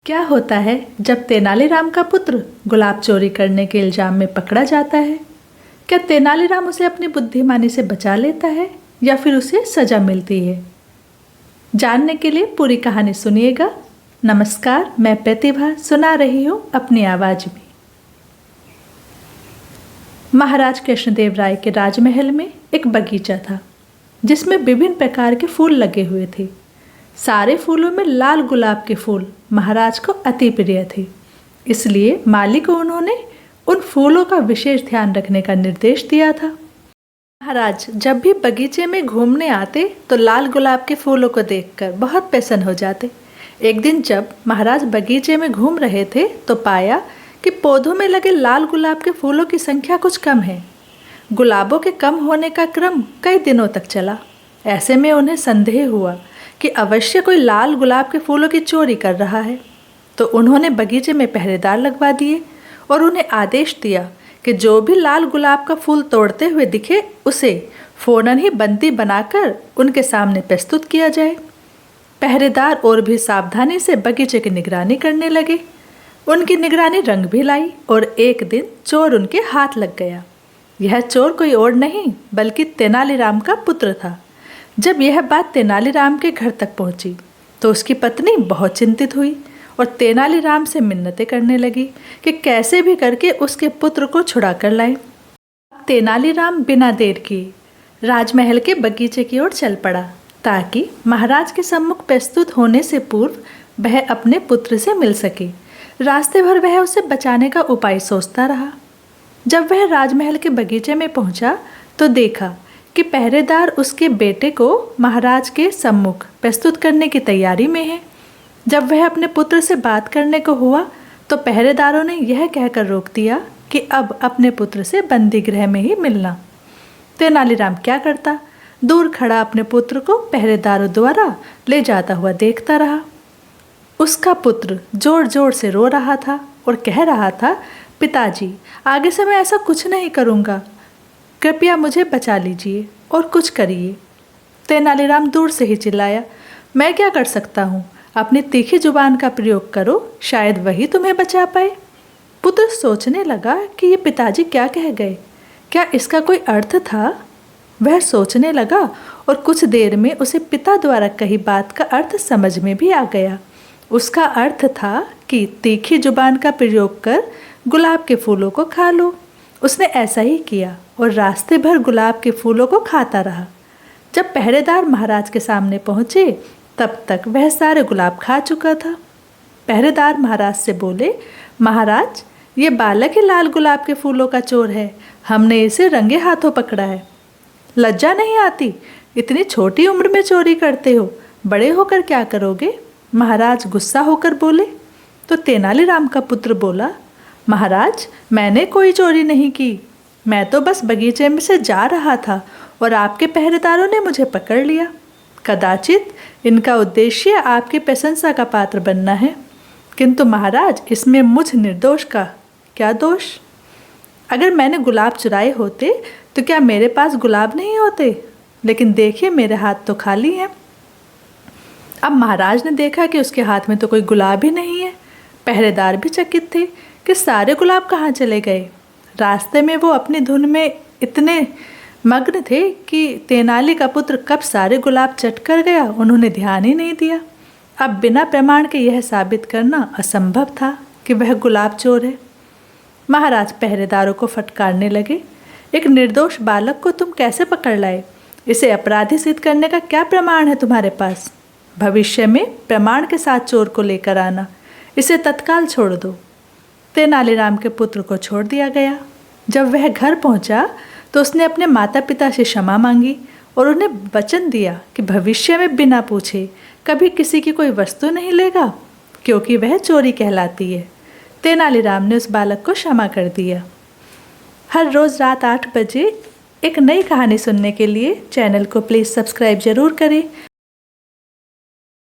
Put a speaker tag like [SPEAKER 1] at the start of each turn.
[SPEAKER 1] क्या होता है जब तेनालीराम का पुत्र गुलाब चोरी करने के इल्जाम में पकड़ा जाता है? क्या तेनालीराम उसे अपनी बुद्धिमानी से बचा लेता है या फिर उसे सजा मिलती है? जानने के लिए पूरी कहानी सुनिएगा। नमस्कार, मैं प्रतिभा सुना रही हूँ अपनी आवाज में। महाराज कृष्णदेव राय के राजमहल में एक बगीचा था जिसमें विभिन्न प्रकार के फूल लगे हुए थे। सारे फूलों में लाल गुलाब के फूल महाराज को अति प्रिय थे, इसलिए माली को उन्होंने उन फूलों का विशेष ध्यान रखने का निर्देश दिया था। महाराज जब भी बगीचे में घूमने आते तो लाल गुलाब के फूलों को देखकर बहुत प्रसन्न हो जाते। एक दिन जब महाराज बगीचे में घूम रहे थे तो पाया कि पौधों में लगे लाल गुलाब के फूलों की संख्या कुछ कम है। गुलाबों के कम होने का क्रम कई दिनों तक चला। ऐसे में उन्हें संदेह हुआ कि अवश्य कोई लाल गुलाब के फूलों की चोरी कर रहा है, तो उन्होंने बगीचे में पहरेदार लगवा दिए और उन्हें आदेश दिया कि जो भी लाल गुलाब का फूल तोड़ते हुए दिखे उसे फौरन ही बंदी बनाकर उनके सामने प्रस्तुत किया जाए। पहरेदार और भी सावधानी से बगीचे की निगरानी करने लगे। उनकी निगरानी रंग भी लाई और एक दिन चोर उनके हाथ लग गया। यह चोर कोई और नहीं बल्कि तेनालीराम का पुत्र था। जब यह बात तेनालीराम के घर तक पहुंची तो उसकी पत्नी बहुत चिंतित हुई और तेनालीराम से मिन्नतें करने लगी कि कैसे भी करके उसके पुत्र को छुड़ा कर लाए। तेनालीराम बिना देर किए राजमहल के बगीचे की ओर चल पड़ा ताकि महाराज के सम्मुख प्रस्तुत होने से पूर्व वह अपने पुत्र से मिल सके। रास्ते भर वह उसे बचाने का उपाय सोचता रहा। जब वह राजमहल के बगीचे में पहुंचा तो देखा कि पहरेदार उसके बेटे को महाराज के सम्मुख प्रस्तुत करने की तैयारी में है। जब वह अपने पुत्र से बात करने को हुआ तो पहरेदारों ने यह कहकर रोक दिया कि अब अपने पुत्र से बंदी गृह में ही मिलना। तेनालीराम क्या करता, दूर खड़ा अपने पुत्र को पहरेदारों द्वारा ले जाता हुआ देखता रहा। उसका पुत्र जोर जोर से रो रहा था और कह रहा था, पिताजी आगे से मैं ऐसा कुछ नहीं करूँगा, कृपया मुझे बचा लीजिए और कुछ करिए। तेनालीराम दूर से ही चिल्लाया, मैं क्या कर सकता हूँ, अपनी तीखी जुबान का प्रयोग करो, शायद वही तुम्हें बचा पाए। पुत्र सोचने लगा कि ये पिताजी क्या कह गए, क्या इसका कोई अर्थ था। वह सोचने लगा और कुछ देर में उसे पिता द्वारा कही बात का अर्थ समझ में भी आ गया। उसका अर्थ था कि तीखी जुबान का प्रयोग कर गुलाब के फूलों को खा लो। उसने ऐसा ही किया और रास्ते भर गुलाब के फूलों को खाता रहा। जब पहरेदार महाराज के सामने पहुँचे तब तक वह सारे गुलाब खा चुका था। पहरेदार महाराज से बोले, महाराज ये बालक ही लाल गुलाब के फूलों का चोर है, हमने इसे रंगे हाथों पकड़ा है। लज्जा नहीं आती, इतनी छोटी उम्र में चोरी करते हो, बड़े होकर क्या करोगे। महाराज गुस्सा होकर बोले। तो तेनालीराम का पुत्र बोला, महाराज मैंने कोई चोरी नहीं की, मैं तो बस बगीचे में से जा रहा था और आपके पहरेदारों ने मुझे पकड़ लिया। कदाचित इनका उद्देश्य आपकी प्रशंसा का पात्र बनना है, किंतु महाराज इसमें मुझ निर्दोष का क्या दोष। अगर मैंने गुलाब चुराए होते तो क्या मेरे पास गुलाब नहीं होते, लेकिन देखिए मेरे हाथ तो खाली हैं। अब महाराज ने देखा कि उसके हाथ में तो कोई गुलाब ही नहीं है। पहरेदार भी चकित थे कि सारे गुलाब कहाँ चले गए। रास्ते में वो अपनी धुन में इतने मग्न थे कि तेनाली का पुत्र कब सारे गुलाब चट कर गया उन्होंने ध्यान ही नहीं दिया। अब बिना प्रमाण के यह साबित करना असंभव था कि वह गुलाब चोर है। महाराज पहरेदारों को फटकारने लगे, एक निर्दोष बालक को तुम कैसे पकड़ लाए, इसे अपराधी सिद्ध करने का क्या प्रमाण है तुम्हारे पास। भविष्य में प्रमाण के साथ चोर को लेकर आना, इसे तत्काल छोड़ दो। तेनालीराम के पुत्र को छोड़ दिया गया। जब वह घर पहुंचा तो उसने अपने माता पिता से क्षमा मांगी और उन्हें वचन दिया कि भविष्य में बिना पूछे कभी किसी की कोई वस्तु नहीं लेगा, क्योंकि वह चोरी कहलाती है। तेनालीराम ने उस बालक को क्षमा कर दिया। हर रोज़ रात 8 बजे एक नई कहानी सुनने के लिए चैनल को प्लीज़ सब्सक्राइब ज़रूर करें